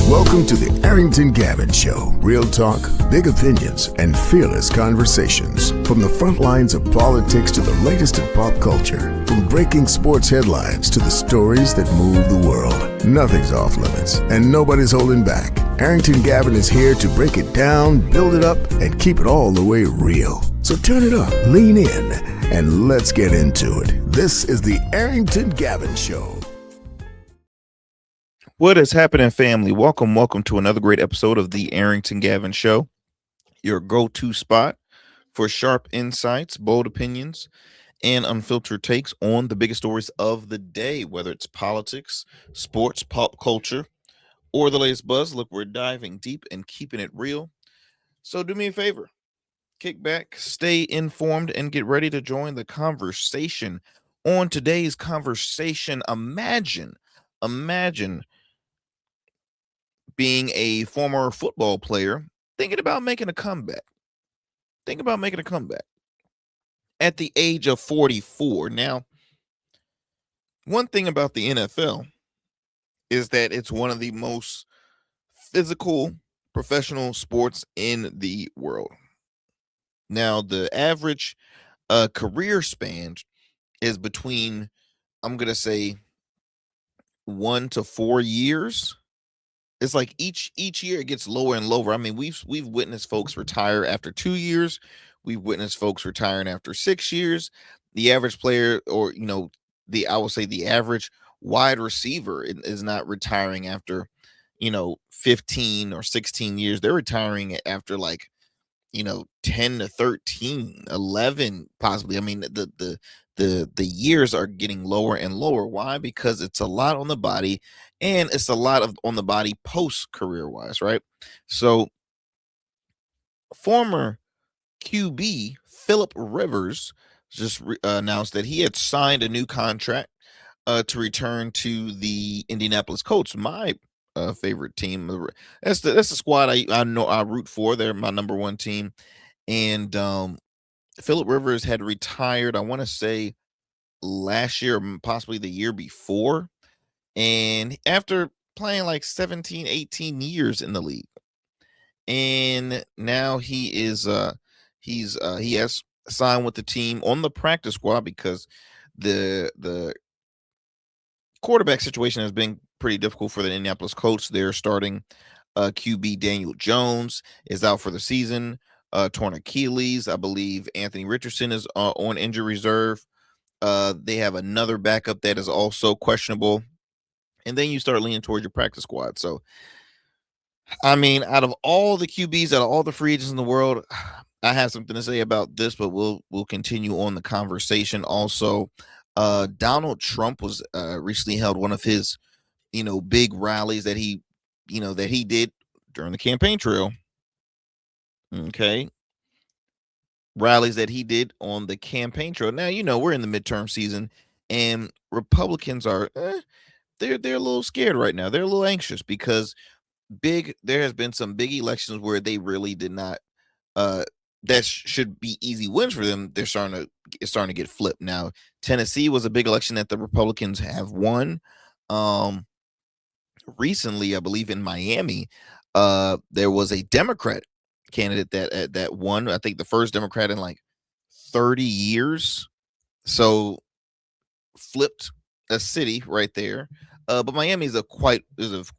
Welcome to the Arrington Gavin Show. Real talk, big opinions, and fearless conversations. From the front lines of politics to the latest in pop culture. From breaking sports headlines to the stories that move the world. Nothing's off limits, and nobody's holding back. Arrington Gavin is here to break it down, build it up, and keep it all the way real. So turn it up, lean in, and let's get into it. This is the Arrington Gavin Show. What is happening, family? Welcome to another great episode of the Arrington Gavin Show, your go-to spot for sharp insights, bold opinions, and unfiltered takes on the biggest stories of the day, whether it's politics, sports, pop culture, or the latest buzz. Look, we're diving deep and keeping it real. So do me a favor, kick back, stay informed, and get ready to join the conversation. On today's conversation, imagine being a former football player, thinking about making a comeback. At the age of 44. Now, one thing about the NFL is that it's one of the most physical professional sports in the world. Now, the average career span is between, I'm going to say, 1 to 4 years. It's like each year it gets lower and lower. I mean, we've witnessed folks retire after 2 years. We've witnessed folks retiring after 6 years. The average player, or I will say the average wide receiver is not retiring after 15 or 16 years. They're retiring after 10 to 13, 11 possibly. I mean, the years are getting lower and lower. Why? Because it's a lot on the body, and it's a lot on the body post career wise, right? So former QB Phillip Rivers just announced that he had signed a new contract to return to the Indianapolis Colts, my favorite team. That's the squad I know I root for. They're my number one team. And Phillip Rivers had retired, I want to say last year, or possibly the year before. And after playing like 17, 18 years in the league. And now he has signed with the team on the practice squad because the quarterback situation has been pretty difficult for the Indianapolis Colts. They're starting QB Daniel Jones is out for the season, torn Achilles. I believe Anthony Richardson is on injury reserve. They have another backup that is also questionable. And then you start leaning towards your practice squad. So, I mean, out of all the QBs, out of all the free agents in the world, I have something to say about this, but we'll continue on the conversation. Also, Donald Trump was recently held one of his, big rallies that he did during the campaign trail. Okay. Rallies that he did on the campaign trail. Now, we're in the midterm season, and Republicans are, they're a little scared right now. They're a little anxious because there has been some big elections where they really did not, that should be easy wins for them. It's starting to get flipped. Now, Tennessee was a big election that the Republicans have won. Recently, I believe in Miami, there was a Democrat candidate that won. I think the first Democrat in like 30 years. So flipped a city right there. But Miami is a quite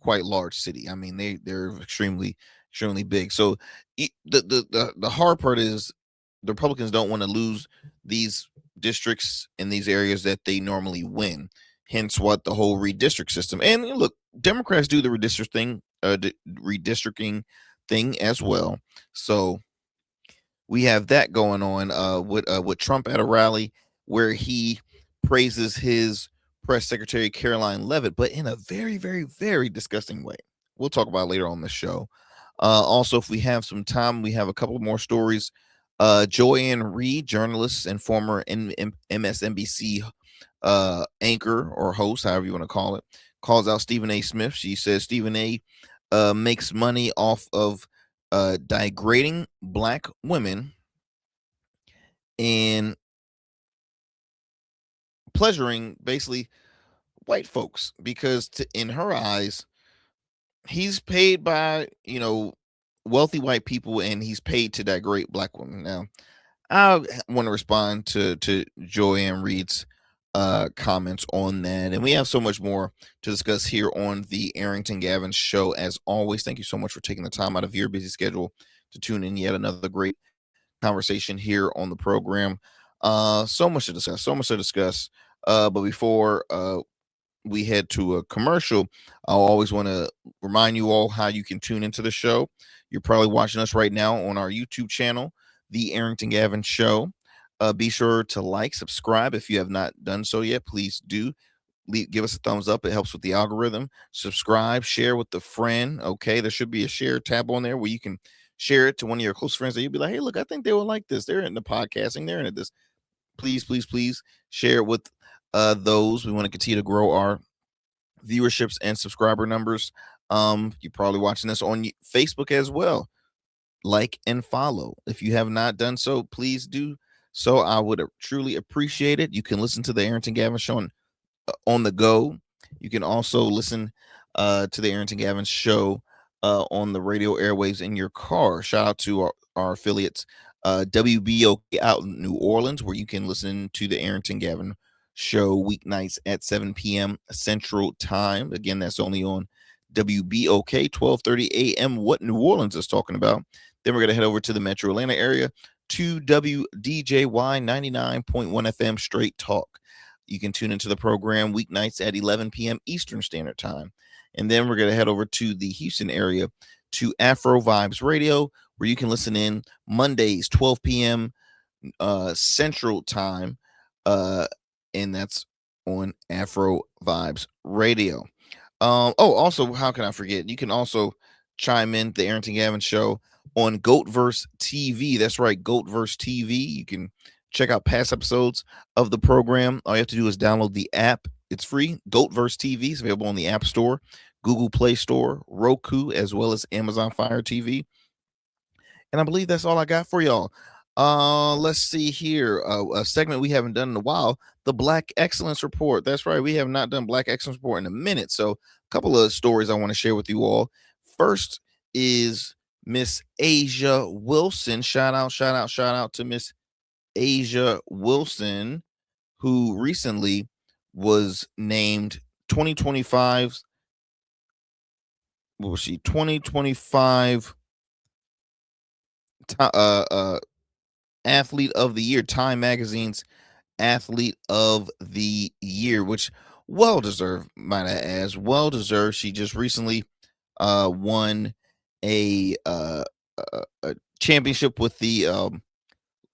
large city. I mean, they're extremely big. So the hard part is the Republicans don't want to lose these districts in these areas that they normally win. Hence, what the whole redistrict system. And look, Democrats do the redistricting thing as well. So we have that going on with Trump at a rally where he praises his press secretary Caroline Leavitt, but in a very, very, very disgusting way. We'll talk about it later on the show. Also, if we have some time, we have a couple more stories. Joanne Reid, journalist and former MSNBC anchor or host, however you want to call it, calls out Stephen A. Smith. She says Stephen A. Makes money off of degrading black women and pleasuring basically white folks, because in her eyes, he's paid by, wealthy white people, and he's paid to that great black woman. Now, I want to respond to Joanne Reid's comments on that, and we have so much more to discuss here on the Arrington Gavin show. As always, thank you so much for taking the time out of your busy schedule to tune in yet another great conversation here on the program. So much to discuss, so much to discuss. But before we head to a commercial, I always want to remind you all how you can tune into the show. You're probably watching us right now on our YouTube channel, The Arrington Gavin Show. Be sure to like, subscribe if you have not done so yet. Please do. Give us a thumbs up. It helps with the algorithm. Subscribe, share with a friend. Okay, there should be a share tab on there where you can share it to one of your close friends that you'll be like, hey, look, I think they will like this. They're into podcasting. They're into this. Please, please, please share it with those. We want to continue to grow our viewerships and subscriber numbers. You're probably watching this on Facebook as well. Like and follow. If you have not done so, please do so. I would truly appreciate it. You can listen to the Arrington Gavin show on the go. You can also listen to the Arrington Gavin show on the radio airwaves in your car. Shout out to our affiliates, WBOK out in New Orleans, where you can listen to the Arrington Gavin show weeknights at 7 p.m. Central Time. Again, that's only on WBOK 12:30 a.m. What New Orleans is talking about. Then we're going to head over to the Metro Atlanta area to WDJY 99.1 FM Straight Talk. You can tune into the program weeknights at 11 p.m. Eastern Standard Time. And then we're going to head over to the Houston area to Afro Vibes Radio, where you can listen in Mondays, 12 p.m. Central Time. And that's on Afro Vibes Radio. Also, how can I forget? You can also chime in the Arrington Gavin show on Goatverse TV. That's right, Goatverse TV. You can check out past episodes of the program. All you have to do is download the app. It's free. Goatverse TV is available on the App Store, Google Play Store, Roku, as well as Amazon Fire TV. And I believe that's all I got for y'all. Let's see here. A segment we haven't done in a while, the Black Excellence Report. That's right. We have not done Black Excellence Report in a minute. So a couple of stories I want to share with you all. First is Miss Asia Wilson. Shout out to Miss Asia Wilson, who recently was named 2025. What was she? 2025 Athlete of the Year, Time Magazine's Athlete of the Year, which well deserved, might I add, well deserved. She just recently won a championship with the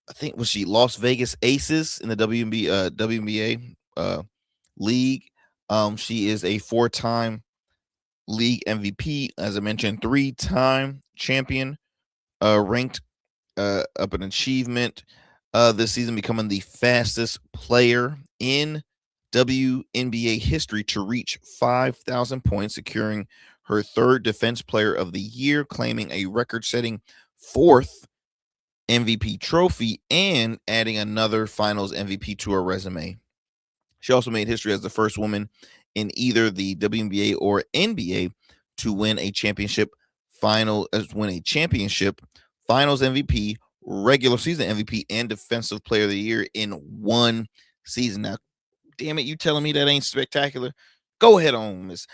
I think was she Las Vegas Aces in the WNBA league. She is a 4-time league MVP, as I mentioned, 3-time champion, ranked up an achievement this season, becoming the fastest player in WNBA history to reach 5,000 points, securing her 3rd Defense Player of the Year, claiming a record-setting 4th MVP trophy, and adding another Finals MVP to her resume. She also made history as the first woman in either the WNBA or NBA to win a championship Finals MVP, regular season MVP, and Defensive Player of the Year in one season. Now, damn it, you telling me that ain't spectacular? Go ahead on, Miss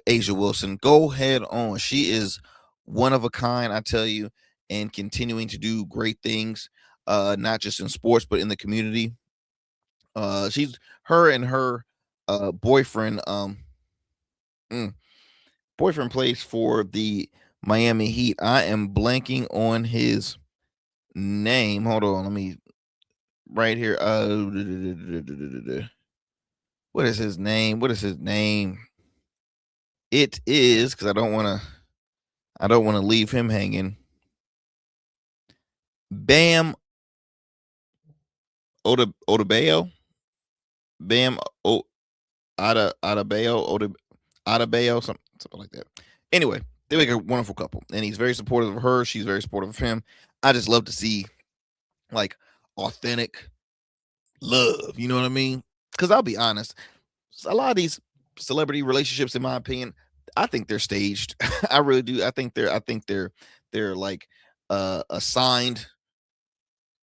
Asia Wilson. Go ahead on. She is one of a kind, I tell you, and continuing to do great things, not just in sports, but in the community. She's her and her boyfriend. Boyfriend plays for the Miami Heat. I am blanking on his name. Hold on, let me right here. What is his name? It is, because I don't want to leave him hanging. Bam Odebayo. Bam Adebayo, something like that. Anyway, they make a wonderful couple, and he's very supportive of her. She's very supportive of him. I just love to see like authentic love. You know what I mean? Because I'll be honest, a lot of these celebrity relationships, in my opinion, I think they're staged. I really do. I think they're like assigned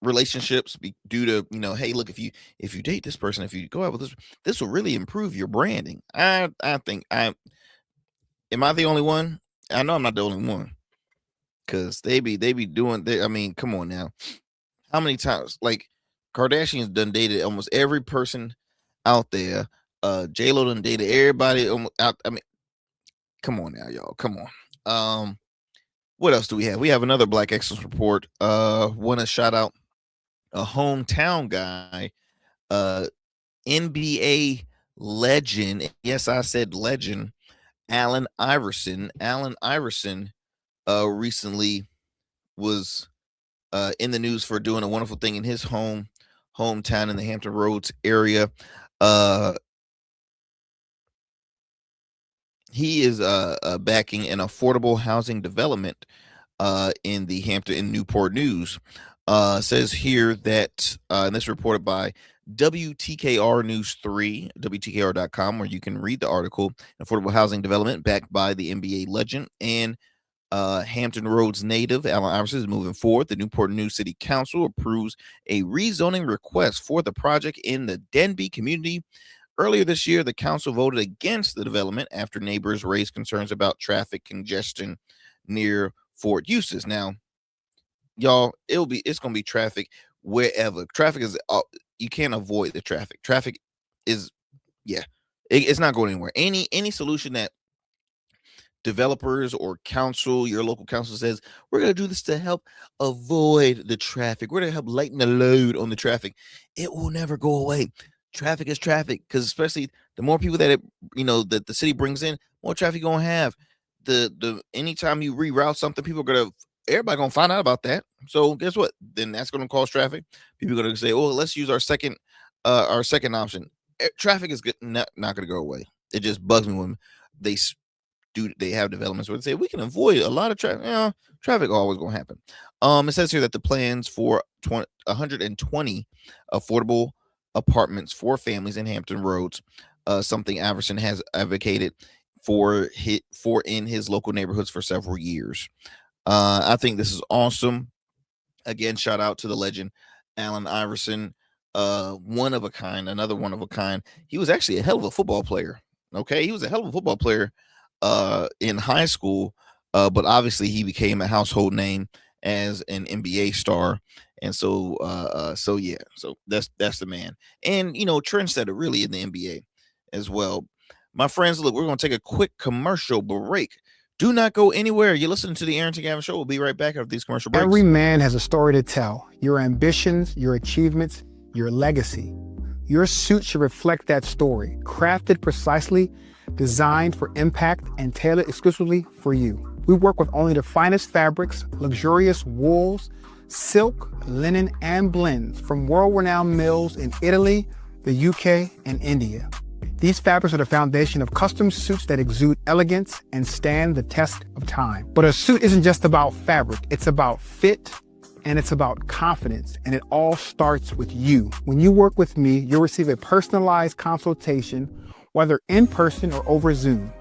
relationships due to, hey, look, if you date this person, if you go out with this will really improve your branding. I think am I the only one? I know I'm not the only one, because they be doing, I mean, come on now. How many times, like, Kardashians done dated almost every person out there. J-Lo done dated everybody out. I mean, come on now, y'all. Come on. What else do we have? We have another Black Excellence Report. Want to shout out a hometown guy, NBA legend. Yes, I said legend. Allen Iverson. Allen Iverson recently was in the news for doing a wonderful thing in his hometown in the Hampton Roads area. He is backing an affordable housing development in the Hampton and Newport News. Says here that, and this is reported by WTKR News 3, WTKR.com, where you can read the article. Affordable housing development backed by the NBA legend and Hampton Roads native Allen Iverson is moving forward. The Newport News City Council approves a rezoning request for the project in the Denby community. Earlier this year, the council voted against the development after neighbors raised concerns about traffic congestion near Fort Eustis. Now, y'all, it's gonna be traffic wherever. Traffic is, you can't avoid the traffic. Traffic is, it's not going anywhere. Any solution that developers or council, your local council says, we're going to do this to help avoid the traffic, we're going to help lighten the load on the traffic, it will never go away. Traffic is traffic, because especially the more people that that the city brings in, more traffic you're gonna have. The anytime you reroute something, everybody gonna find out about that. So guess what? Then that's gonna cause traffic. People are gonna say, "Oh, let's use our second option." Traffic is not gonna go away. It just bugs me when they have developments where they say we can avoid a lot of traffic. Traffic always gonna happen. It says here that the plans for 120 affordable apartments for families in Hampton Roads, something Iverson has advocated for in his local neighborhoods for several years. I think this is awesome. Again, shout out to the legend Allen Iverson, one of a kind, another one of a kind. He was actually a hell of a football player. Okay, he was a hell of a football player in high school, but obviously he became a household name as an NBA star. And so that's the man. And, trendsetter really in the NBA as well. My friends, look, we're going to take a quick commercial break. Do not go anywhere. You're listening to the Arrington Gavin Show. We'll be right back after these commercial breaks. Every man has a story to tell. Your ambitions, your achievements, your legacy. Your suit should reflect that story. Crafted precisely, designed for impact, and tailored exclusively for you. We work with only the finest fabrics, luxurious wools, silk, linen, and blends from world-renowned mills in Italy, the UK, and India. These fabrics are the foundation of custom suits that exude elegance and stand the test of time. But a suit isn't just about fabric, it's about fit, and it's about confidence, and it all starts with you. When you work with me, you'll receive a personalized consultation, whether in person or over Zoom.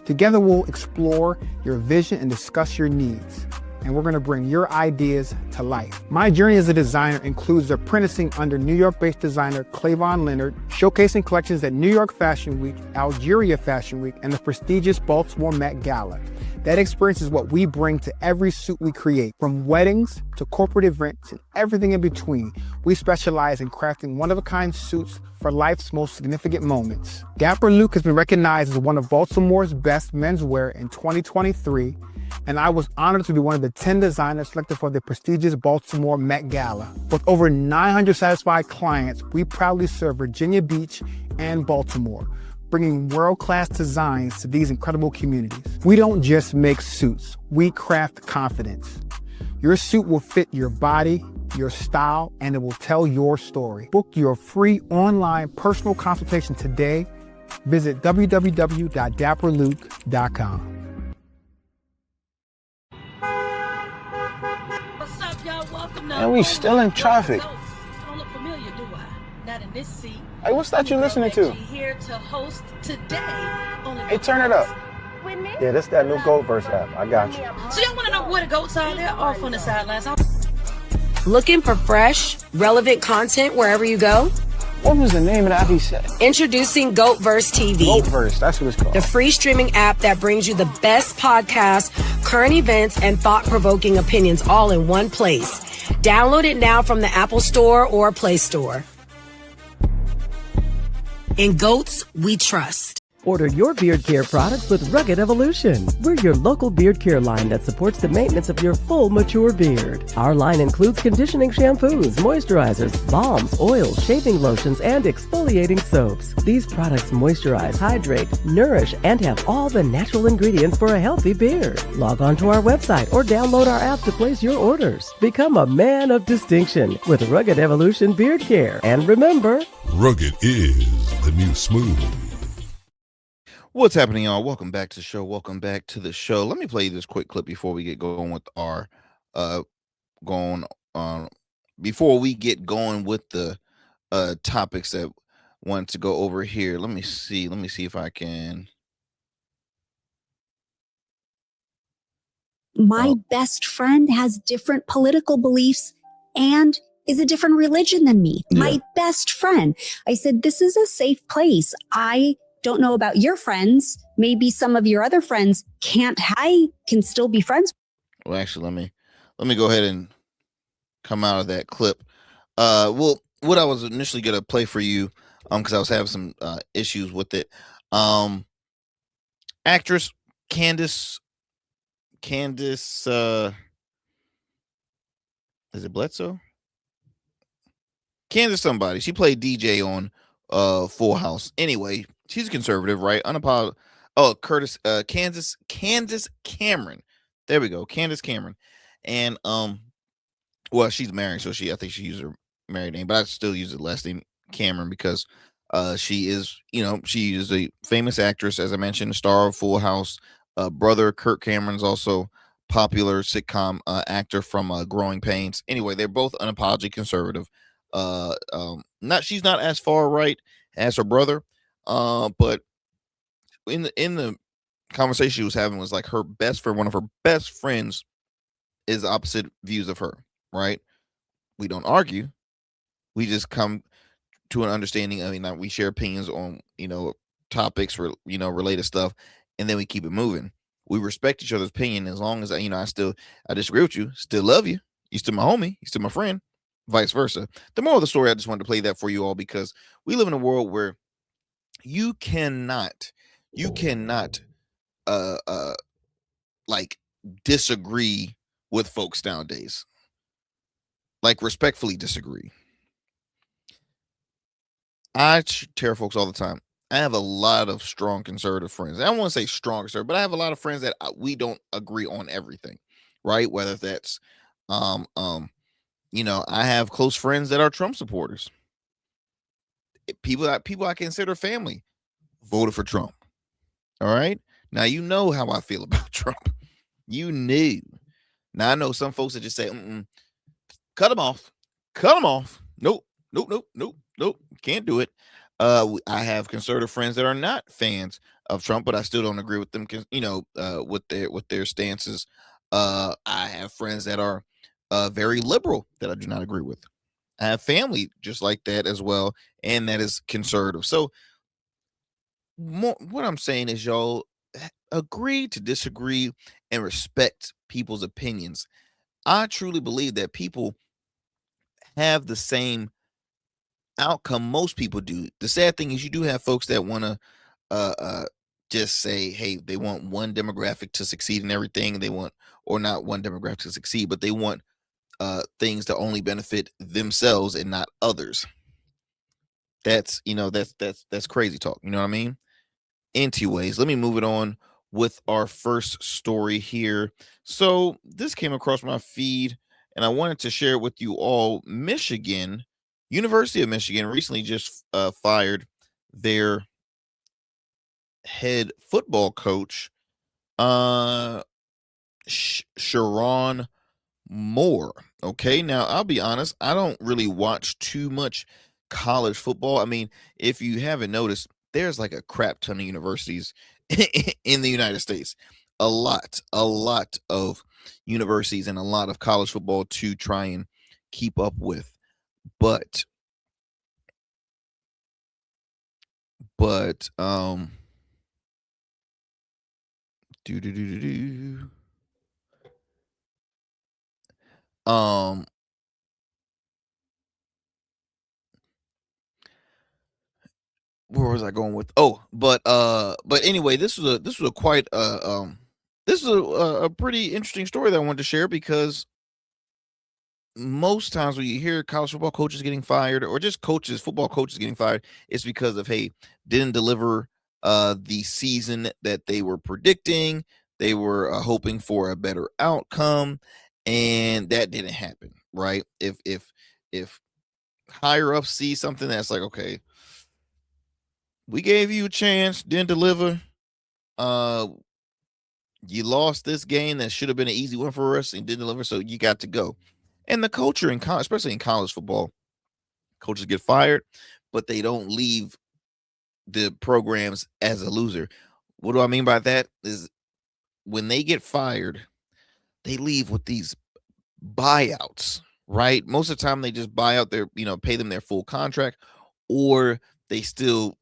Together, we'll explore your vision and discuss your needs. And we're going to bring your ideas to life. My journey as a designer includes apprenticing under New York-based designer Clavon Leonard, showcasing collections at New York Fashion Week, Algeria Fashion Week, and the prestigious Baltimore Met Gala. That experience is what we bring to every suit we create, from weddings to corporate events and everything in between. We specialize in crafting one-of-a-kind suits for life's most significant moments. Dapper Luke has been recognized as one of Baltimore's best menswear in 2023, and I was honored to be one of the 10 designers selected for the prestigious Baltimore Met Gala. With over 900 satisfied clients, we proudly serve Virginia Beach and Baltimore, bringing world-class designs to these incredible communities. We don't just make suits, we craft confidence. Your suit will fit your body, your style, and it will tell your story. Book your free online personal consultation today. Visit www.dapperluke.com. What's up, y'all? Welcome to And we still in traffic. I don't look familiar, do I? Not in this seat. Hey, what's that you listening to? Here to host today. Hey, turn it up. Yeah, this that new GoatVerse app. I got you. So y'all want to know where the goats are? They're off on the sidelines. Looking for fresh, relevant content wherever you go? What was the name of that he said? Introducing GoatVerse TV. GoatVerse, that's what it's called. The free streaming app that brings you the best podcasts, current events, and thought-provoking opinions all in one place. Download it now from the Apple Store or Play Store. In Goats, we trust. Order your beard care products with Rugged Evolution. We're your local beard care line that supports the maintenance of your full, mature beard. Our line includes conditioning shampoos, moisturizers, balms, oils, shaving lotions, and exfoliating soaps. These products moisturize, hydrate, nourish, and have all the natural ingredients for a healthy beard. Log on to our website or download our app to place your orders. Become a man of distinction with Rugged Evolution Beard Care. And remember, Rugged is the new smooth. What's happening, y'all? Welcome back to the show. Welcome back to the show. Let me play you this quick clip before we get going with our before we get going with the topics that want to go over here. Let me see if I can. My best friend has different political beliefs and is a different religion than me. Yeah. My best friend. I said, this is a safe place. I don't know about your friends. Maybe some of your other friends I can still be friends. Well, actually, let me go ahead and come out of that clip. Well, what I was initially gonna play for you, because I was having some issues with it. Actress Candace, is it Bledsoe? Candace somebody. She played DJ on Full House. Anyway, she's a conservative, right? Unapologetic. Oh, Candace Cameron. There we go. Candace Cameron. And well, she's married, so I think she used her married name, but I still use the last name Cameron because she is a famous actress, as I mentioned, a star of Full House. Brother Kirk Cameron's also popular sitcom actor from Growing Pains. Anyway, they're both unapologetic conservative. She's not as far right as her brother, but in the conversation she was having was like her best friend, one of her best friends, is opposite views of her. Right? We don't argue. We just come to an understanding. I mean, we share opinions on topics for related stuff, and then we keep it moving. We respect each other's opinion as long as I disagree with you, still love you. You still my homie. You still my friend. Vice versa. The moral of the story, I just wanted to play that for you all because we live in a world where you cannot like disagree with folks nowadays. Like respectfully disagree. I tell folks all the time. I have a lot of strong conservative friends. I don't want to say strong conservative, but I have a lot of friends that we don't agree on everything, right? Whether that's I have close friends that are Trump supporters. People I consider family voted for Trump. All right. Now you know how I feel about Trump. You knew. Now I know some folks that just say, cut them off. Cut them off. Nope. Can't do it. I have conservative friends that are not fans of Trump, but I still don't agree with them. With their stances. I have friends that are very liberal that I do not agree with. I have family just like that as well, and that is conservative. So what I'm saying is, y'all agree to disagree and respect people's opinions. I truly believe that people have the same outcome most people do. The sad thing is you do have folks that want to just say, hey, they want one demographic to succeed in everything. They want, or not one demographic to succeed, but they want things to only benefit themselves and not others. That's crazy talk. You know what I mean? Anyways, let me move it on with our first story here. So this came across my feed and I wanted to share it with you all. University of Michigan recently just fired their head football coach, Sharon Moore. Okay, now I'll be honest, I don't really watch too much college football. I mean, if you haven't noticed, there's like a crap ton of universities in the United States. A lot of universities and a lot of college football to try and keep up with. But do do do do do. Where was I going with? But anyway, this was a quite this is a pretty interesting story that I wanted to share, because most times when you hear college football coaches getting fired, or just football coaches getting fired, it's because of, hey, didn't deliver the season that they were predicting. They were hoping for a better outcome, and that didn't happen, right? If higher up see something that's like, okay, we gave you a chance, didn't deliver. You lost this game that should have been an easy one for us and didn't deliver, so you got to go. And the culture in college, especially in college football, coaches get fired, but they don't leave the programs as a loser. What do I mean by that? Is when they get fired, they leave with these buyouts, right? Most of the time they just buy out their, pay them their full contract, or they still,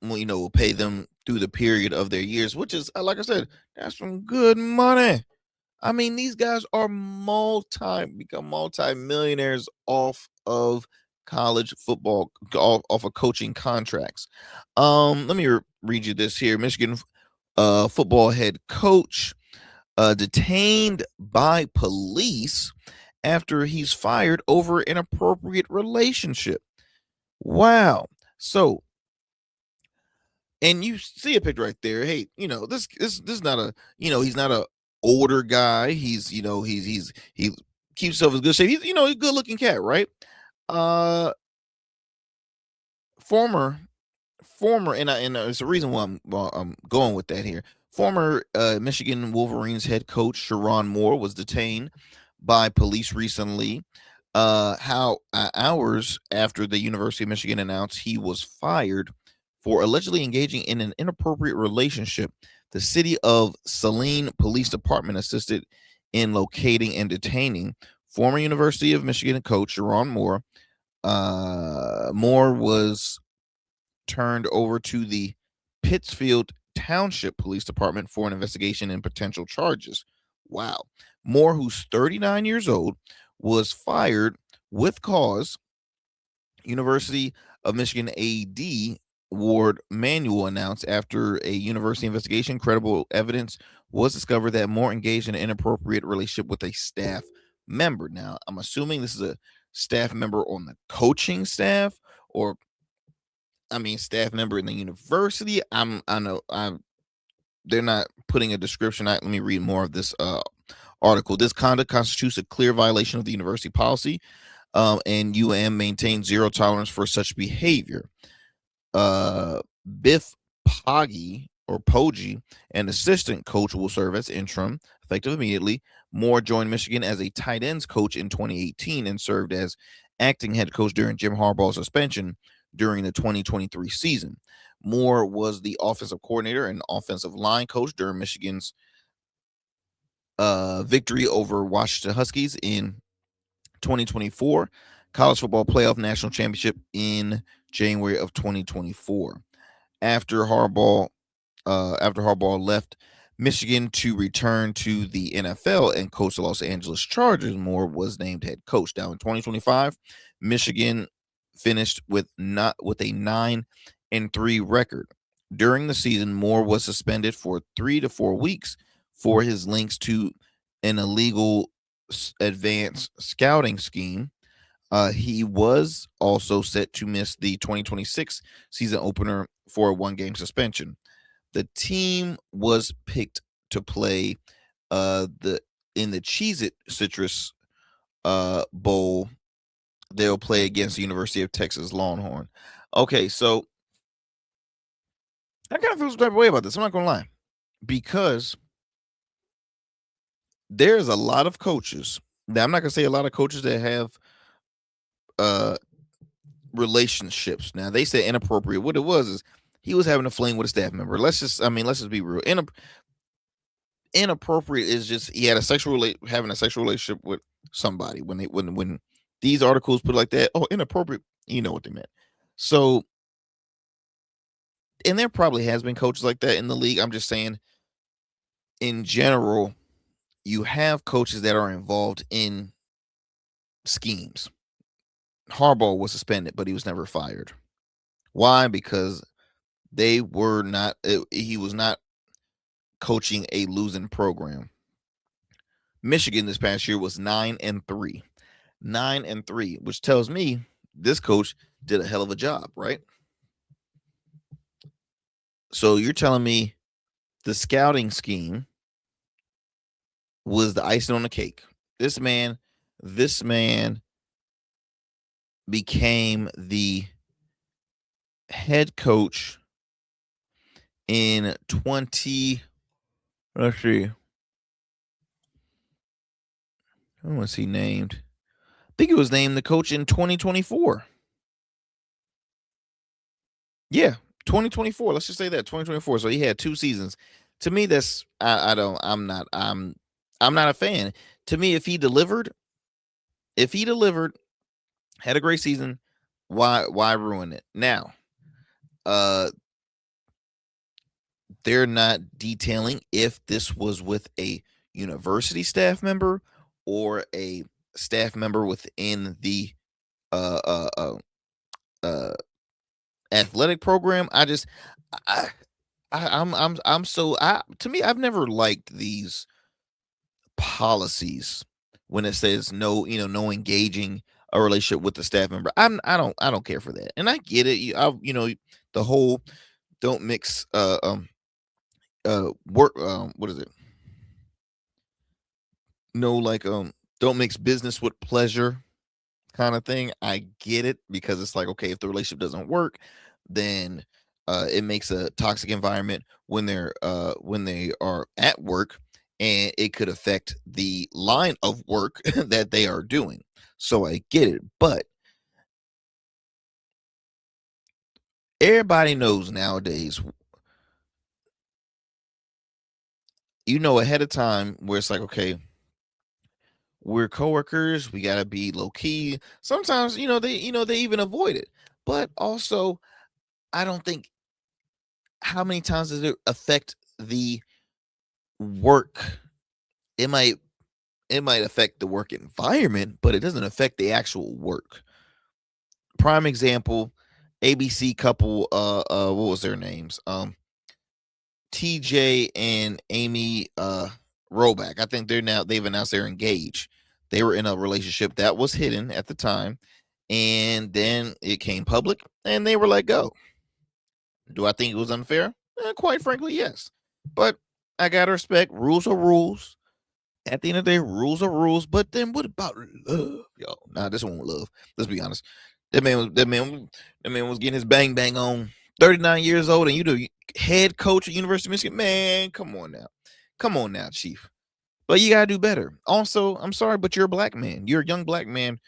pay them through the period of their years, which is, like I said, that's some good money. I mean, these guys are become multi-millionaires off of college football, off of coaching contracts. Let me read you this here. Michigan football head coach detained by police after he's fired over inappropriate relationship. Wow. So, and you see a picture right there. Hey, this is not a, he's not a older guy. He's, he keeps himself in good shape. He's, a good looking cat, right? Former, and it's the reason why I'm going with that here. Former Michigan Wolverines head coach Sharon Moore was detained by police recently. Hours after the University of Michigan announced he was fired for allegedly engaging in an inappropriate relationship, the city of Saline Police Department assisted in locating and detaining former University of Michigan coach Sharon Moore. Moore was turned over to the Pittsfield Township Police Department for an investigation and potential charges. Wow. Moore, who's 39 years old, was fired with cause. University of Michigan AD Ward Manuel announced after a university investigation, credible evidence was discovered that Moore engaged in an inappropriate relationship with a staff member. Now, I'm assuming this is a staff member on the coaching staff, or staff member in the university. They're not putting a description. Let me read more of this article. This conduct constitutes a clear violation of the university policy, and UM maintains zero tolerance for such behavior. Biff Poggi, an assistant coach, will serve as interim, effective immediately. Moore joined Michigan as a tight ends coach in 2018 and served as acting head coach during Jim Harbaugh's suspension during the 2023 season. Moore was the offensive coordinator and offensive line coach during Michigan's victory over Washington Huskies in 2024, college football playoff national championship in January of 2024. After Harbaugh left Michigan to return to the NFL and coach the Los Angeles Chargers, Moore was named head coach. Now in 2025, Michigan finished with a 9-3 record. During the season, Moore was suspended for 3 to 4 weeks for his links to an illegal advanced scouting scheme. He was also set to miss the 2026 season opener for a 1-game suspension. The team was picked to play in the Cheez-It Citrus Bowl. They'll play against the University of Texas Longhorn. Okay, so I kind of feel some type of way about this. I'm not going to lie, because there's a lot of coaches. Now, I'm not going to say a lot of coaches that have relationships. Now, they say inappropriate. What it was is he was having a fling with a staff member. Let's just be real. Inappropriate is just he had having a sexual relationship with somebody. When these articles put it like that, oh, inappropriate, you know what they meant. So, and there probably has been coaches like that in the league. I'm just saying, in general, you have coaches that are involved in schemes. Harbaugh was suspended, but he was never fired. Why? Because he was not coaching a losing program. Michigan this past year was 9-3. 9-3, which tells me this coach did a hell of a job, right? So you're telling me the scouting scheme was the icing on the cake. This man became the head coach in 20. Let's see. When was he named? I think he was named the coach in 2024. Yeah, 2024. Let's just say that 2024. So he had 2 seasons. To me, that's I'm not a fan. To me, if he delivered, had a great season, why ruin it? Now, they're not detailing if this was with a university staff member or a staff member within the athletic program. To me, I've never liked these policies when it says no engaging a relationship with the staff member. I don't care for that, and I get it. The whole don't mix work what is it? No, like don't mix business with pleasure kind of thing. I get it because it's like, okay, if the relationship doesn't work, then it makes a toxic environment when they are at work, and it could affect the line of work that they are doing. So I get it, but everybody knows nowadays, ahead of time where it's like, okay, we're coworkers, we gotta be low key. Sometimes, they even avoid it. But also, I don't think, how many times does it affect the work? It might affect the work environment, but it doesn't affect the actual work. Prime example, ABC couple, what was their names? TJ and Amy Roback. I think they've announced they're engaged. They were in a relationship that was hidden at the time, and then it came public, and they were let go. Do I think it was unfair? Quite frankly, yes. But I gotta respect, rules are rules. At the end of the day, rules are rules. But then what about love? Yo, nah, this one love. Let's be honest. That man was getting his bang bang on. 39 years old, and you the head coach at University of Michigan. Man, come on now, Chief. But you gotta do better. Also, I'm sorry, but you're a black man. You're a young black man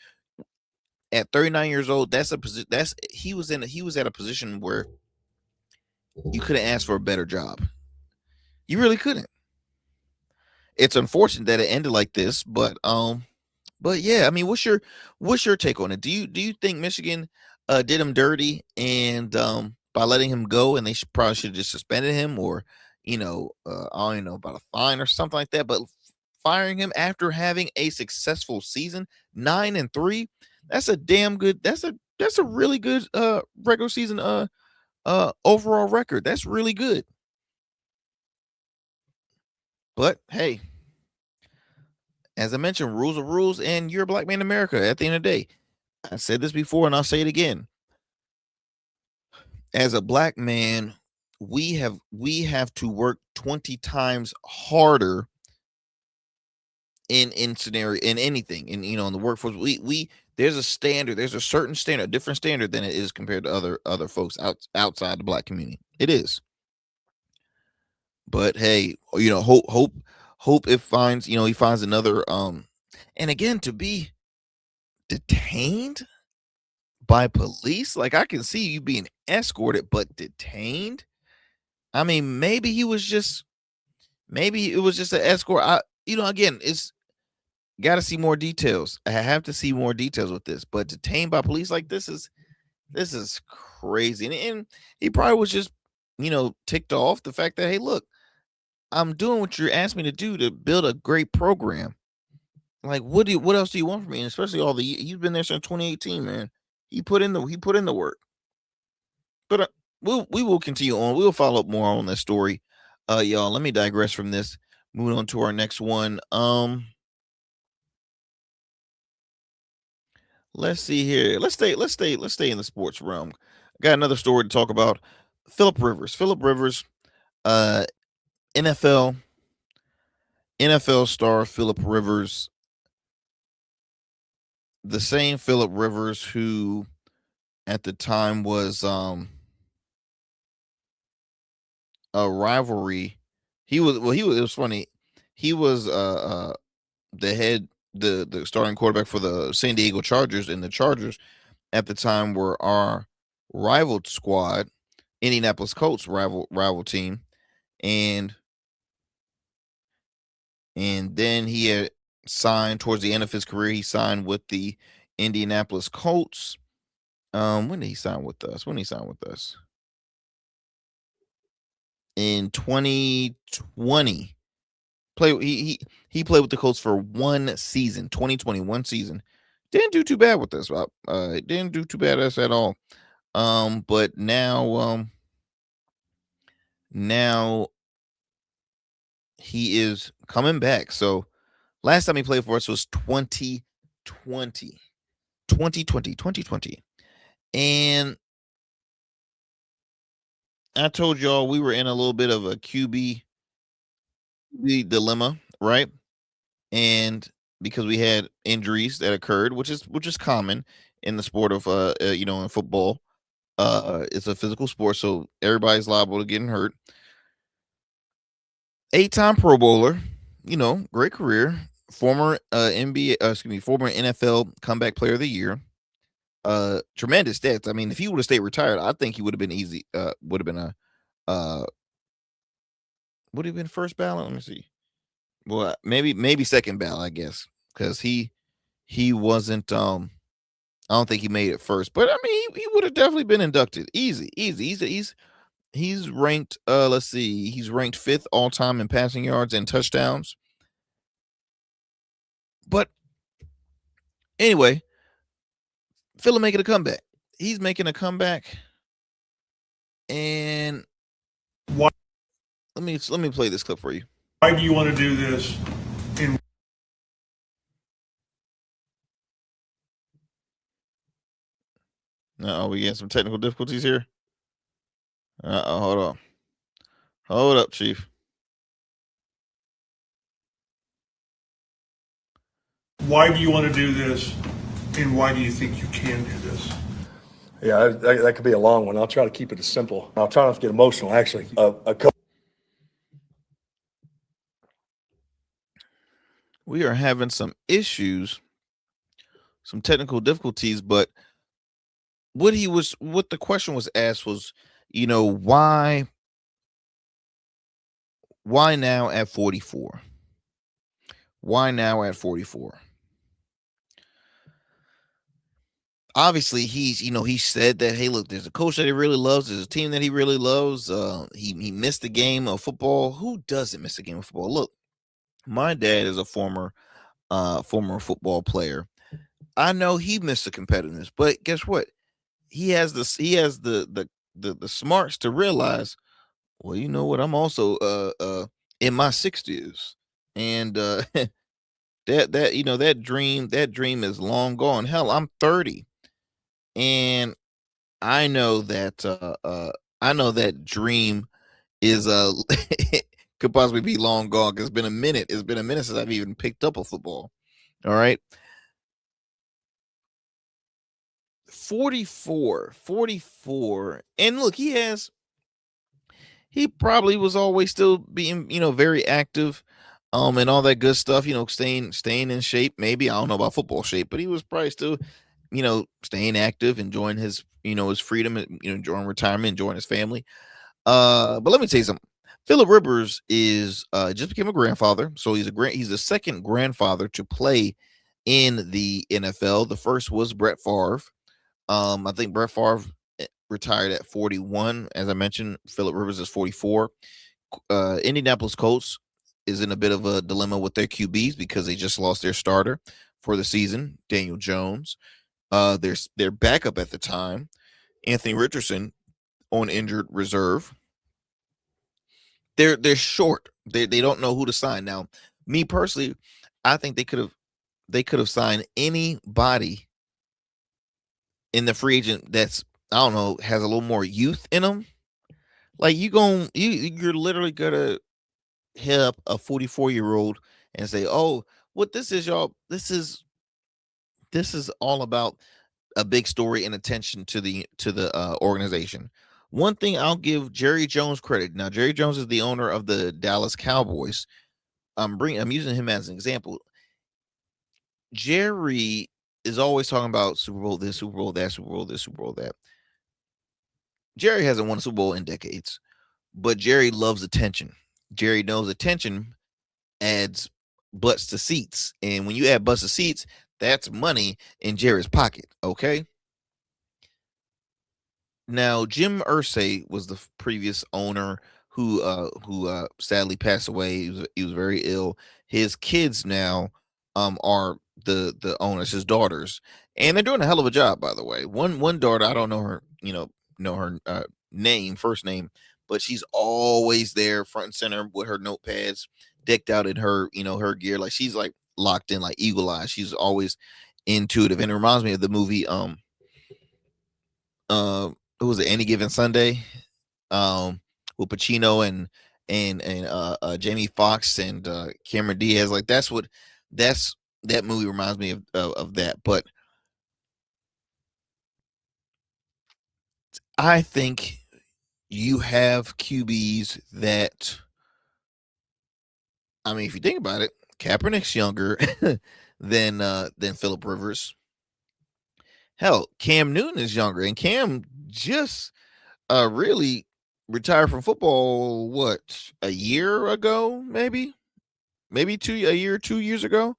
at 39 years old. That's a position. He was at a position where you couldn't ask for a better job. You really couldn't. It's unfortunate that it ended like this, but yeah. I mean, what's your take on it? Do you think Michigan did him dirty and by letting him go, and they probably should have just suspended him, or I don't know, about a fine or something like that, but firing him after having a successful season, 9-3, that's a damn good. That's a really good regular season overall record. That's really good. But hey, as I mentioned, rules are rules, and you're a black man in America. At the end of the day, I said this before, and I'll say it again. As a black man, we have to work 20 times harder in scenario, in anything, in the workforce. There's a standard, there's a certain standard, a different standard than it is compared to other folks outside the black community. It is. But hey, hope it finds, he finds another and again, to be detained by police? Like, I can see you being escorted but detained. I mean, maybe it was just an escort. Again, it's got to see more details. I have to see more details with this. But detained by police like this is crazy. And he probably was just, ticked off the fact that, hey, look, I'm doing what you're asking me to do to build a great program. Like, what else do you want from me? And especially he's been there since 2018, man. He put in the work. But we will continue on. We'll follow up more on this story. Y'all, let me digress from this. Moving on to our next one. Let's see here. Let's stay in the sports realm. I got another story to talk about. Phillip Rivers. Phillip Rivers, NFL star Phillip Rivers. The same Phillip Rivers who at the time was a rivalry. It was funny. He was the starting quarterback for the San Diego Chargers, and the Chargers at the time were our rival squad, Indianapolis Colts rival team, and then he had signed towards the end of his career. He signed with the Indianapolis Colts. When did he sign with us? In 2020. He played with the Colts for 1 season, 2020, 1 season. Didn't do too bad with us. Didn't do too bad with us at all. But now he is coming back. So last time he played for us was 2020. And I told y'all we were in a little bit of a QB dilemma, right? And because we had injuries that occurred, which is common in the sport of in football. It's a physical sport, so everybody's liable to getting hurt. 8-time Pro Bowler, great career. Former former NFL Comeback Player of the Year. Tremendous stats. I mean, if he would have stayed retired, I think he would have been easy. Would have been first ballot. Let me see. Well, maybe second ballot, I guess, because he wasn't. I don't think he made it first, but I mean, he would have definitely been inducted. Easy. He's ranked. Let's see. He's ranked 5th all time in passing yards and touchdowns. But anyway, Phillip making a comeback. He's making a comeback, and what? Let me play this clip for you. Why do you want to do this? We getting some technical difficulties here. Hold up, Chief. Why do you want to do this, and why do you think you can do this? Yeah, that could be a long one. I'll try to keep it as simple. I'll try not to get emotional, actually. We are having some issues, some technical difficulties, but what the question was asked was, why now at 44? Why now at 44? Obviously, he said that, hey, look, there's a coach that he really loves. There's a team that he really loves. He missed a game of football. Who doesn't miss a game of football? Look, my dad is a former football player. I know he missed the competitiveness, but guess what? He has the smarts to realize, well, you know what? I'm also in my 60s, and that dream is long gone. Hell, I'm 30, and I know that dream is could possibly be long gone, because it's been a minute since I've even picked up a football. All right. 44. And look, he probably was always still being, very active, and all that good stuff, staying in shape. Maybe, I don't know about football shape, but he was probably still staying active, enjoying his his freedom, enjoying retirement, enjoying his family. But let me tell you something. Phillip Rivers is just became a grandfather, so he's the second grandfather to play in the NFL. The first was Brett Favre. I think Brett Favre retired at 41. As I mentioned, Phillip Rivers is 44. Indianapolis Colts is in a bit of a dilemma with their QBs because they just lost their starter for the season, Daniel Jones. Their backup at the time, Anthony Richardson, on injured reserve. They're short. They don't know who to sign. Now, me personally, I think they could have signed anybody in the free agent that's, I don't know, has a little more youth in them. Like you're literally gonna hit up a 44-year-old and say, "Oh, what this is, y'all? This is all about a big story and attention to the organization." One thing I'll give Jerry Jones credit. Now, Jerry Jones is the owner of the Dallas Cowboys. I'm using him as an example. Jerry is always talking about Super Bowl this, Super Bowl that, Super Bowl this, Super Bowl that. Jerry hasn't won a Super Bowl in decades, but Jerry loves attention. Jerry knows attention adds butts to seats, and when you add butts to seats, that's money in Jerry's pocket. Okay. Now, Jim Irsay was the previous owner who sadly passed away. He was very ill. His kids now are the owners, his daughters, and they're doing a hell of a job, by the way. One daughter, I don't know her, know her name, first name, but she's always there front and center with her notepads decked out in her, her gear. Like she's like locked in, like eagle eyes. She's always intuitive. And it reminds me of the movie who was it, Any Given Sunday, with Pacino and Jamie Foxx and Cameron Diaz. Like that movie reminds me of that. But I think you have QBs that, I mean, if you think about it, Kaepernick's younger than Phillip Rivers. Hell, Cam Newton is younger, and Cam just really retired from football. What, a year ago? Maybe 2 years ago.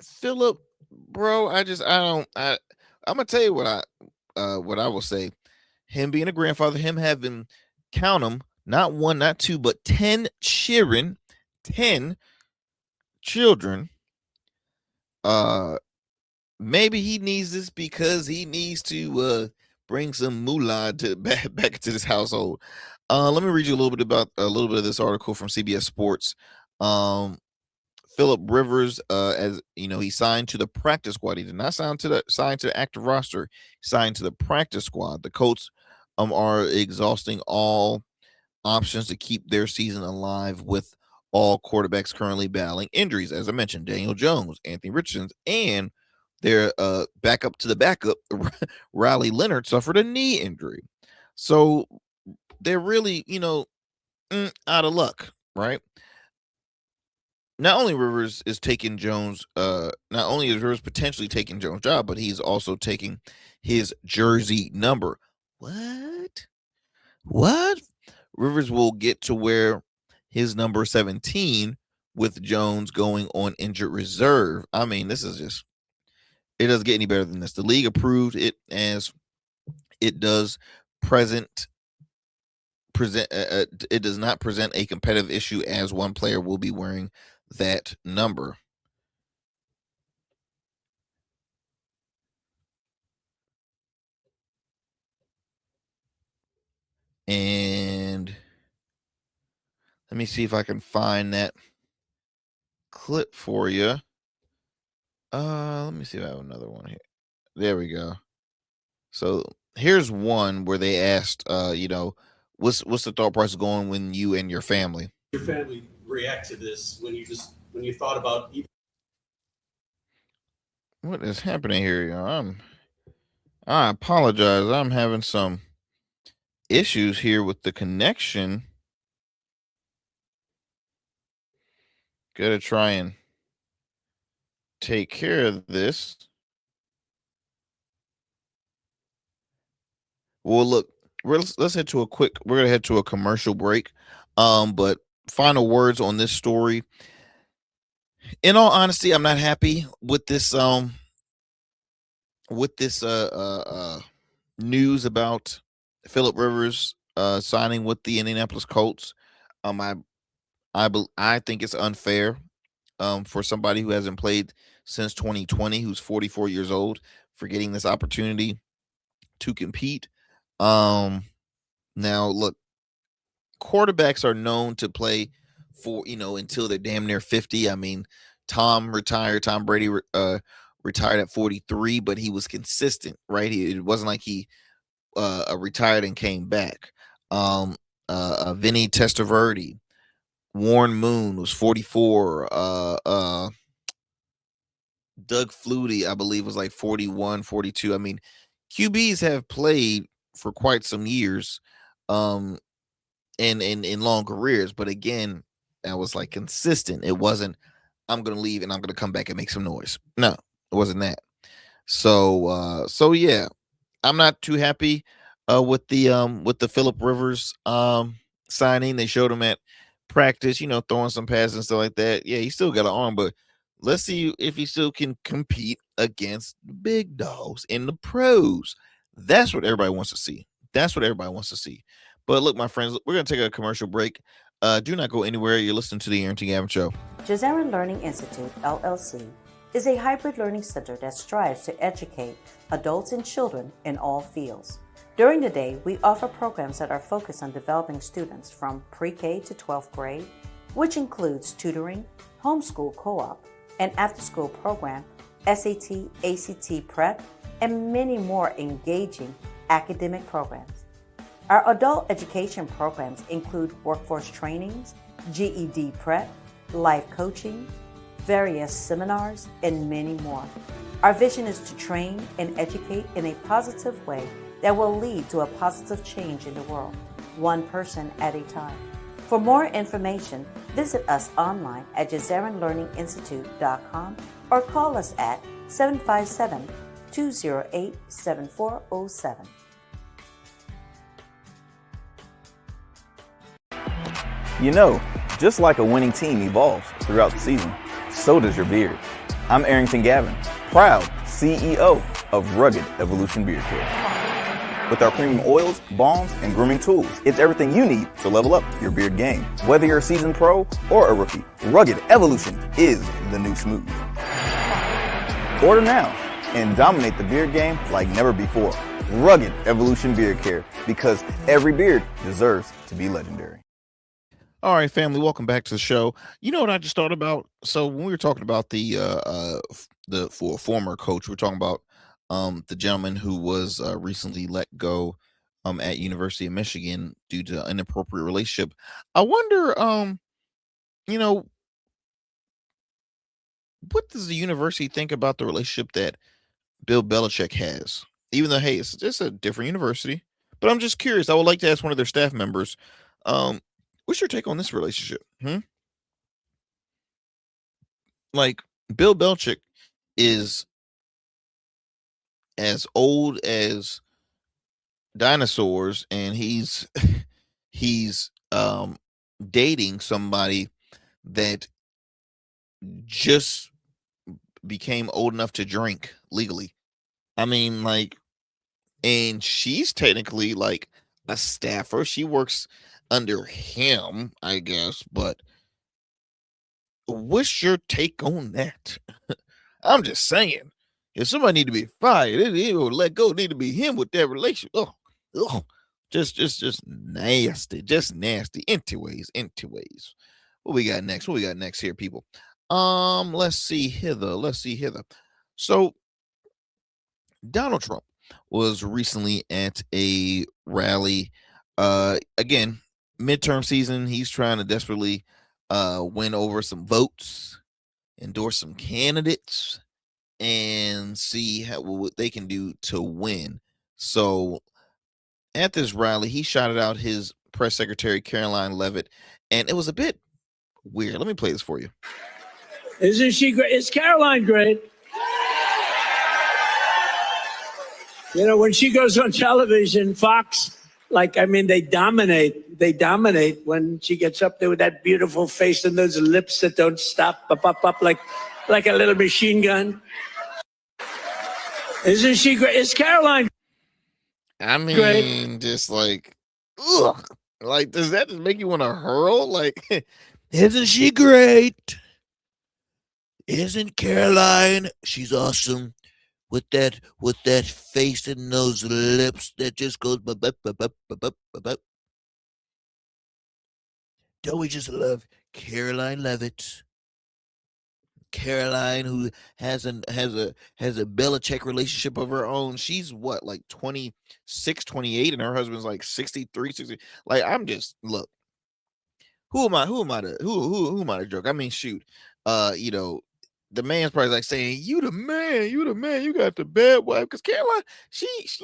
Phillip, bro, I'm gonna tell you what I will say. Him being a grandfather, him having, count them, not one, not two, but 10 children, 10 children. Maybe he needs this because he needs to bring some moolah back to this household. Let me read you a little bit of this article from CBS Sports. Phillip Rivers, as you know, he signed to the practice squad. He did not sign to the active roster. He signed to the practice squad. The Colts are exhausting all options to keep their season alive, with all quarterbacks currently battling injuries. As I mentioned, Daniel Jones, Anthony Richardson, and their backup to the backup, Riley Leonard, suffered a knee injury. So they're really, out of luck, right? Not only is Rivers potentially taking Jones' job, but he's also taking his jersey number. What? Rivers will get to wear his number 17 with Jones going on injured reserve. I mean, it doesn't get any better than this. The league approved it as it does it does not present a competitive issue, as one player will be wearing that number. And let me see if I can find that clip for you. Let me see if I have another one here. There we go. So here's one where they asked, what's the thought process going when you and your family react to this when you thought about what is happening here, y'all? I apologize. I'm having some issues here with the connection. Gotta try and take care of this. Well, look, let's head to a quick. We're gonna head to a commercial break. But final words on this story. In all honesty, I'm not happy with this. With this news about Phillip Rivers signing with the Indianapolis Colts. I think it's unfair for somebody who hasn't played since 2020, who's 44 years old, for getting this opportunity to compete. Now look, quarterbacks are known to play for until they're damn near 50. I mean, Tom Brady retired at 43, but he was consistent, right? It wasn't like he retired and came back. Vinny Testaverde, Warren Moon was 44. Doug Flutie, I believe, was like 41, 42. I mean, QBs have played for quite some years, in long careers, but again, that was like consistent. It wasn't, I'm gonna leave and I'm gonna come back and make some noise. No, it wasn't that. So yeah, I'm not too happy with the Phillip Rivers signing. They showed him at practice, throwing some passes and stuff like that. Yeah, he still got an arm, but let's see if he still can compete against the big dogs in the pros. That's what everybody wants to see. That's what everybody wants to see. But look, my friends, we're gonna take a commercial break. Do not go anywhere. You're listening to the Arrington Gavin Show. Jazarian Learning Institute, LLC, is a hybrid learning center that strives to educate adults and children in all fields. During the day, we offer programs that are focused on developing students from pre-K to 12th grade, which includes tutoring, homeschool co-op, an after-school program, SAT, ACT prep, and many more engaging academic programs. Our adult education programs include workforce trainings, GED prep, life coaching, various seminars, and many more. Our vision is to train and educate in a positive way that will lead to a positive change in the world, one person at a time. For more information, visit us online at JazarianLearningInstitute.com or call us at 757-208-7407. Just like a winning team evolves throughout the season, so does your beard. I'm Arrington Gavin, proud CEO of Rugged Evolution Beard Care. With our premium oils, balms, and grooming tools, it's everything you need to level up your beard game. Whether you're a seasoned pro or a rookie, Rugged Evolution is the new smooth. Order now and dominate the beard game like never before. Rugged Evolution Beard Care, because every beard deserves to be legendary. All right, family, welcome back to the show. You know what I just thought about? So when we were talking about the former coach, we we're talking about the gentleman who was recently let go at University of Michigan due to inappropriate relationship. I wonder, what does the university think about the relationship that Bill Belichick has? Even though, hey, it's a different university, but I'm just curious. I would like to ask one of their staff members, what's your take on this relationship? Like, Bill Belichick is as old as dinosaurs, and he's dating somebody that just became old enough to drink legally. I mean, like, and she's technically like a staffer. She works under him, I guess, but what's your take on that? I'm just saying, if somebody need to be fired, it will let go. Need to be him with that relationship. Oh, just nasty, just nasty. Anyways, what we got next? What we got next here, people? Let's see hither. So Donald Trump was recently at a rally. Again, midterm season. He's trying to desperately win over some votes, endorse some candidates, and see what they can do to win. So at this rally, he shouted out his press secretary, Caroline Leavitt, and it was a bit weird. Let me play this for you. Isn't she great? Is Caroline great? You know, when she goes on television, Fox, they dominate. They dominate when she gets up there with that beautiful face and those lips that don't stop, up, like a little machine gun. Isn't she great? Is Caroline? I mean, great? just like, ugh. Like, does that just make you want to hurl? Like, isn't she great? Isn't Caroline? She's awesome. With that face and those lips that just goes bup, bup, bup, bup, bup, bup, bup. Don't we just love Caroline Levitt? Caroline, who has a Belichick relationship of her own. She's what, like 26, 28, and her husband's like 63, 60. Like, I'm just, look, who am I to joke? I mean, shoot, the man's probably like saying, you the man, you got the bad wife. Because Caroline, she's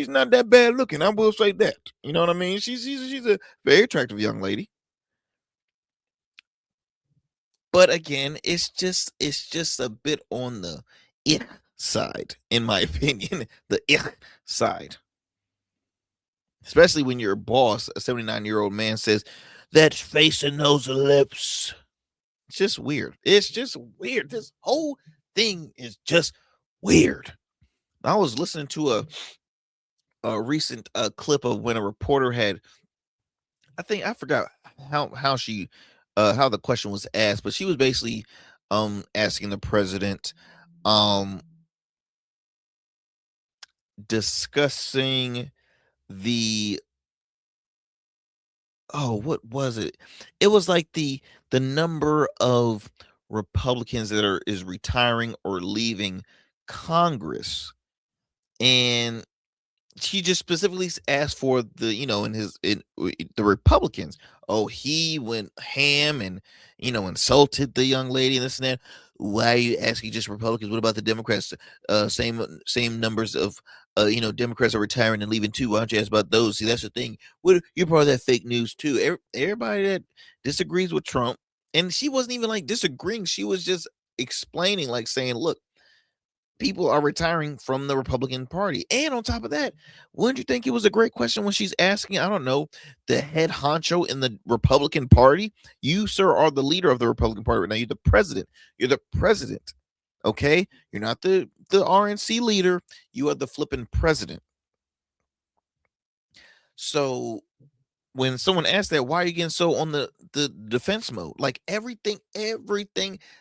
not that bad looking. I will say that. You know what I mean? She's a very attractive young lady. But again, it's just a bit on the side, in my opinion, the side. Especially when your boss, a 79-year-old man, says, that face and those lips. It's just weird. It's just weird. This whole thing is just weird. I was listening to a recent clip of when a reporter had, I forgot how she how the question was asked, but she was basically asking the president discussing the what was it? It was like the number of Republicans that is retiring or leaving Congress. And she just specifically asked for the Republicans. Oh, he went ham and insulted the young lady and this and that. Why are you asking just Republicans? What about the Democrats? Same numbers of Democrats are retiring and leaving too. Why don't you ask about those? See, that's the thing. You're part of that fake news too. Everybody that disagrees with Trump, and she wasn't even like disagreeing. She was just explaining, like saying, look, people are retiring from the Republican Party. And on top of that, wouldn't you think it was a great question when she's asking, I don't know, the head honcho in the Republican Party? You, sir, are the leader of the Republican Party right now. You're the president. You're the president. Okay? You're not the RNC leader. You are the flipping president. So when someone asks that, why are you getting so on the defense mode? Like everything,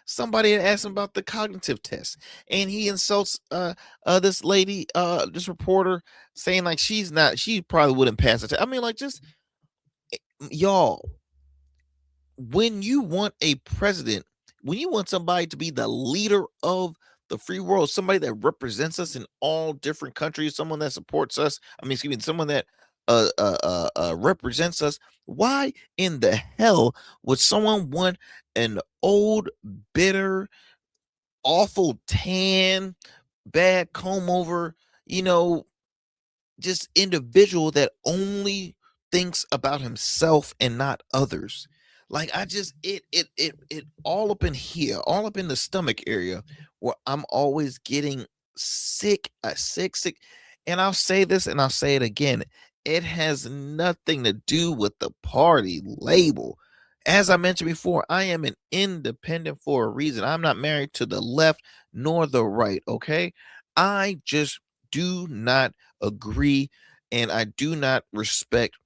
somebody had asked him about the cognitive test, and he insults this lady, this reporter, saying like she probably wouldn't pass the test. I mean, like, just y'all, when you want a president, when you want somebody to be the leader of the free world, somebody that represents us in all different countries, someone that supports us, someone that represents us, why in the hell would someone want an old, bitter, awful, tan, bad comb over, just individual that only thinks about himself and not others? Like, I just it all up in here, all up in the stomach area, where I'm always getting sick. And I'll say this and I'll say it again. It has nothing to do with the party label. As I mentioned before, I am an independent for a reason. I'm not married to the left nor the right, okay? I just do not agree, and I do not respect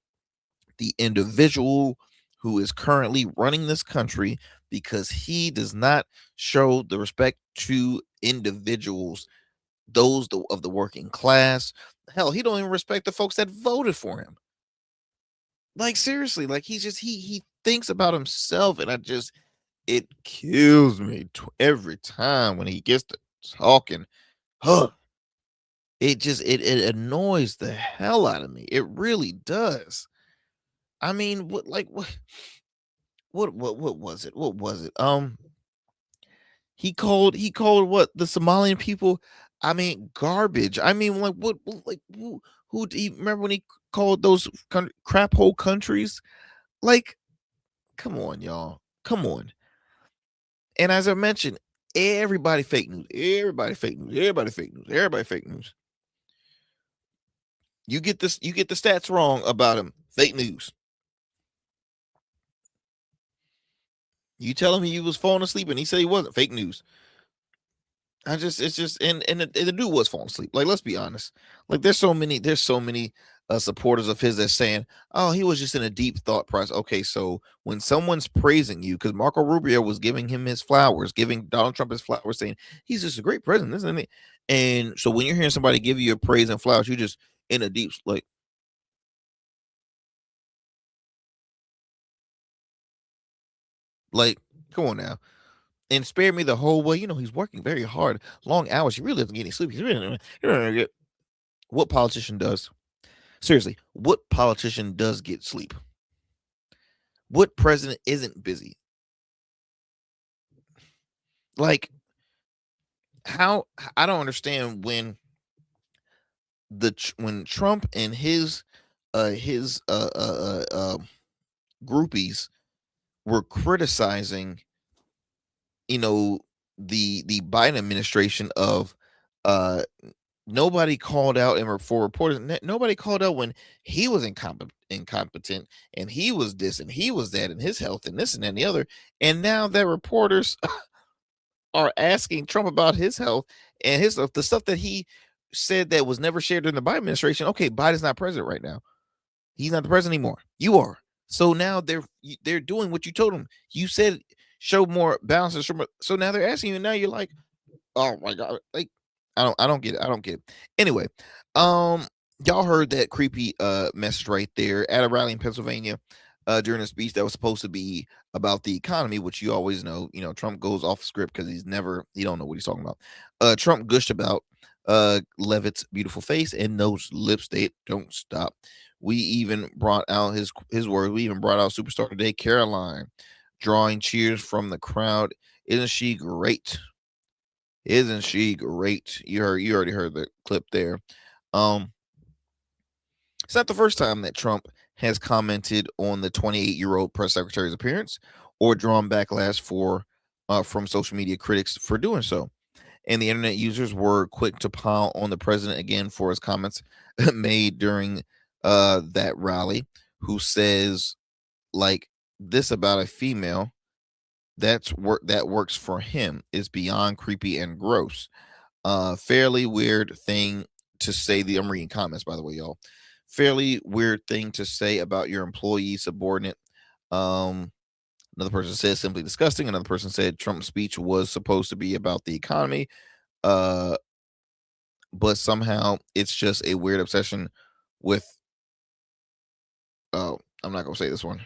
the individual who is currently running this country, because he does not show the respect to individuals, those of the working class. Hell, he don't even respect the folks that voted for him. Like, seriously, like he thinks about himself, and it kills me every time when he gets to talking. It annoys the hell out of me. It really does. I mean, what was it? What was it? He called what, the Somalian people, garbage. Who do you remember when he called those crap hole countries? Like, come on, y'all. Come on. And as I mentioned, Everybody fake news. Everybody fake news. Everybody fake news. Everybody fake news. You get this. You get the stats wrong about him. Fake news. You tell him he was falling asleep and he said he wasn't. Fake news. It's just, and the dude was falling asleep. Like, let's be honest. Like, there's so many supporters of his that's saying, oh, he was just in a deep thought process. Okay, so when someone's praising you, because Marco Rubio was giving him his flowers, giving Donald Trump his flowers, saying he's just a great president, isn't he? And so when you're hearing somebody give you a praise and flowers, you're just in a deep, like, come on now. And spare me the whole way. He's working very hard, long hours. He really doesn't get any sleep. He's really, what politician does? Seriously, what politician does get sleep? What president isn't busy? Like, how? I don't understand when Trump and his groupies were criticizing, the Biden administration of nobody called out, and for reporters, nobody called out when he was incompetent, and he was this and he was that, and his health and this and that and the other. And now that reporters are asking Trump about his health and his stuff, the stuff that he said that was never shared during the Biden administration. Okay, Biden's not president right now. He's not the president anymore. You are. So now they're doing what you told them. You said show more balance. So now they're asking you, and now you're like, oh my God, like I don't get it. I don't get it. Anyway, y'all heard that creepy message right there at a rally in Pennsylvania during a speech that was supposed to be about the economy, which you always know. Trump goes off script because he don't know what he's talking about. Trump gushed about Levitt's beautiful face and those lips, they don't stop. We even brought out his words. We even brought out superstar today, Caroline, drawing cheers from the crowd. Isn't she great? Isn't she great? You already heard the clip there. It's not the first time that Trump has commented on the 28-year-old press secretary's appearance or drawn backlash from social media critics for doing so. And the internet users were quick to pile on the president again for his comments made during that rally, who says like this about a female that works for him is beyond creepy and gross. Fairly weird thing to say. I'm reading comments, by the way, y'all. Fairly weird thing to say about your employee subordinate. Another person said simply disgusting. Another person said Trump's speech was supposed to be about the economy, but somehow it's just a weird obsession with. Oh, I'm not gonna say this one.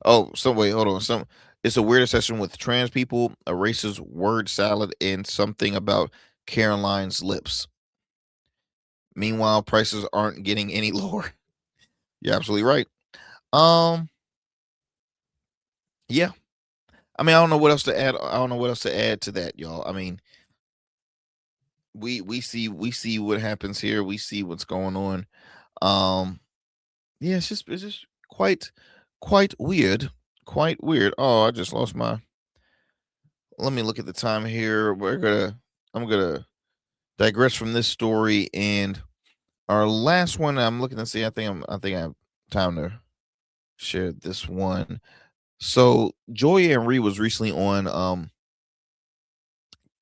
Oh, wait, hold on. It's a weird obsession with trans people, a racist word salad, and something about Caroline's lips. Meanwhile, prices aren't getting any lower. You're absolutely right. Yeah. I mean, I don't know what else to add. I don't know what else to add to that, y'all. I mean, we see what happens here. We see what's going on. Yeah, it's just quite weird. Quite weird. Oh, I just lost my. Let me look at the time here. I'm gonna digress from this story, and our last one. I'm looking to see. I think I have time to share this one. So Joy and Reid was recently on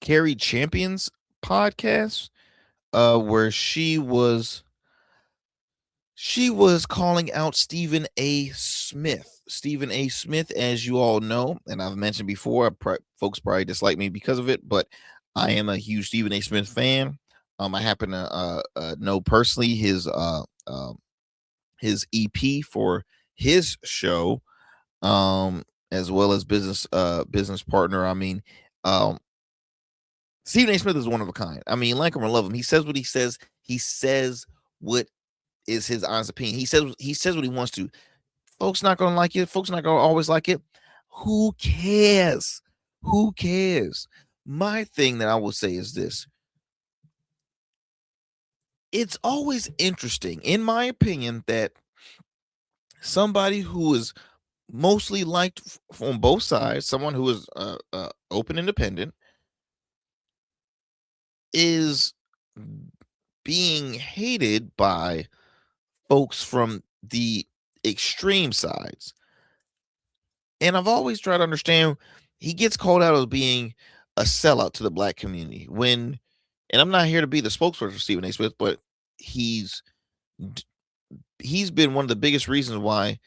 Carrie Champion's podcast, where she was calling out Stephen A. Smith. Stephen A. Smith, as you all know, and I've mentioned before, folks probably dislike me because of it, but I am a huge Stephen A. Smith fan. I happen to know personally his EP for his show, as well as business partner. I mean, Stephen A. Smith is one of a kind. I mean, like him or love him, he says what he says. He says what is his honest opinion. He says what he wants to. Folks not gonna like it. Folks not gonna always like it. Who cares? Who cares? My thing that I will say is this. It's always interesting, in my opinion, that somebody who is mostly liked on both sides, someone who is open, independent, is being hated by folks from the extreme sides. And I've always tried to understand, he gets called out as being a sellout to the black community when, and I'm not here to be the spokesperson for Stephen A. Smith, but he's been one of the biggest reasons why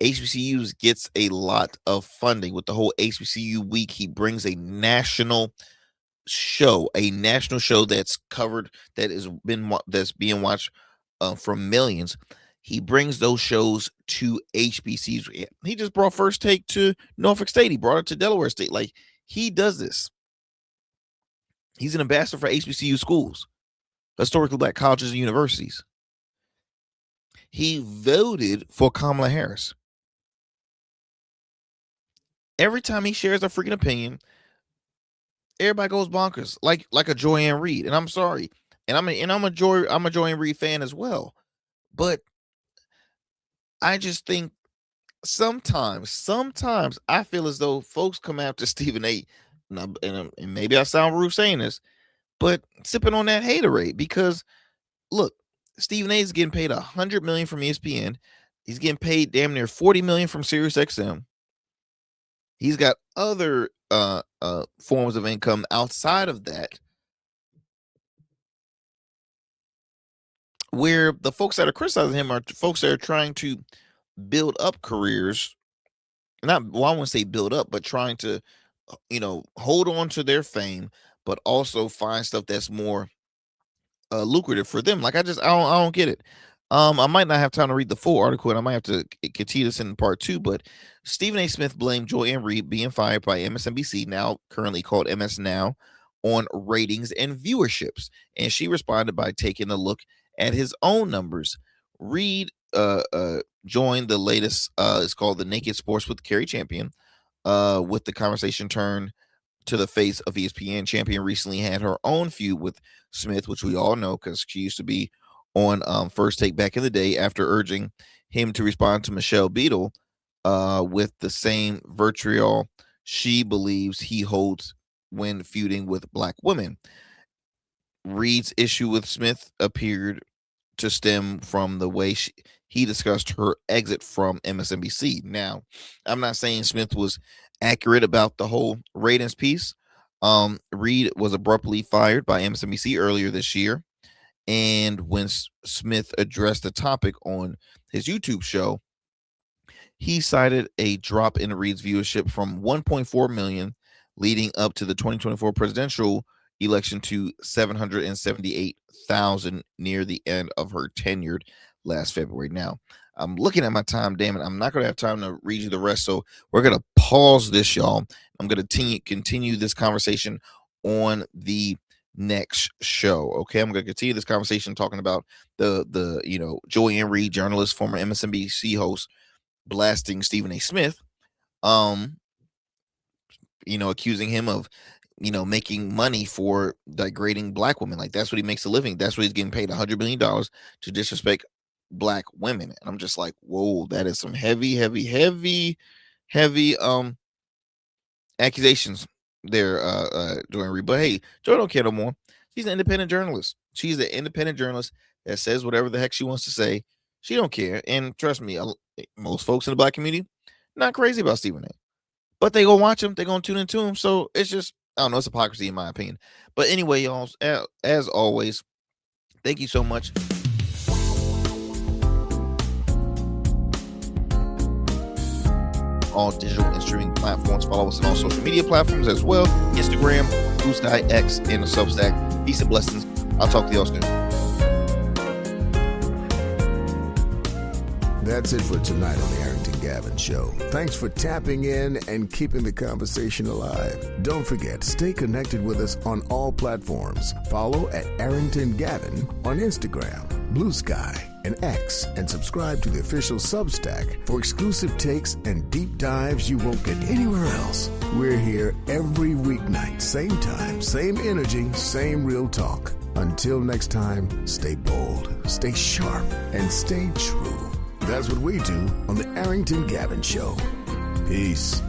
HBCUs gets a lot of funding. With the whole HBCU week, he brings a national show that's covered, that's being watched from millions. He brings those shows to HBCUs. He just brought First Take to Norfolk State. He brought it to Delaware State. Like, he does this. He's an ambassador for HBCU schools, historically black colleges and universities. He voted for Kamala Harris. Every time he shares a freaking opinion, everybody goes bonkers, like a Joy-Ann Reid. And I'm sorry, and I'm a Joy-Ann Reid fan as well. But I just think sometimes I feel as though folks come after Stephen A. And maybe I sound rude saying this, but sipping on that haterade, because look, Stephen A. is getting paid $100 million from ESPN. He's getting paid damn near $40 million from SiriusXM. He's got other forms of income outside of that, where the folks that are criticizing him are folks that are trying to build up careers. I won't say build up, but trying to, hold on to their fame, but also find stuff that's more lucrative for them. Like, I don't get it. I might not have time to read the full article, and I might have to continue this in part 2, but Stephen A. Smith blamed Joy-Ann Reid being fired by MSNBC, now currently called MS Now, on ratings and viewerships. And she responded by taking a look at his own numbers. Reid joined the latest, it's called The Naked Sports with Carrie Champion, with the conversation turned to the face of ESPN. Champion recently had her own feud with Smith, which we all know because she used to be on First Take back in the day, after urging him to respond to Michelle Beadle with the same vitriol she believes he holds when feuding with black women. Reid's issue with Smith appeared to stem from the way he discussed her exit from MSNBC. Now, I'm not saying Smith was accurate about the whole ratings piece. Reid was abruptly fired by MSNBC earlier this year. And when Smith addressed the topic on his YouTube show, he cited a drop in Reid's viewership from 1.4 million leading up to the 2024 presidential election to 778,000 near the end of her tenure last February. Now, I'm looking at my time, damn it. I'm not going to have time to read you the rest, so we're going to pause this, y'all. I'm going to continue this conversation on the next show. Okay, I'm going to continue this conversation talking about the Joy-Ann Reid, journalist, former MSNBC host, blasting Stephen A. Smith, accusing him of making money for degrading black women. Like, that's what he makes a living. That's what he's getting paid, $100 million to disrespect black women. And I'm just like, whoa, that is some heavy accusations there, Joy-Ann Reid. But hey, Joy don't care no more. She's an independent journalist. She's an independent journalist that says whatever the heck she wants to say. She don't care. And trust me, most folks in the black community not crazy about Stephen A. But they go watch him. They're going to tune into him. So it's just, I don't know, it's hypocrisy in my opinion. But anyway, y'all, as always, thank you so much. All digital and streaming platforms. Follow us on all social media platforms as well. Instagram, Blue Sky, X, and the Substack. Peace and blessings. I'll talk to y'all soon. That's it for tonight on the Arrington Gavin Show. Thanks for tapping in and keeping the conversation alive. Don't forget, stay connected with us on all platforms. Follow at Arrington Gavin on Instagram, Blue Sky, and X, and subscribe to the official Substack for exclusive takes and deep dives you won't get anywhere else. We're here every weeknight, same time, same energy, same real talk. Until next time, stay bold, stay sharp, and stay true. That's what we do on the Arrington Gavin Show. Peace.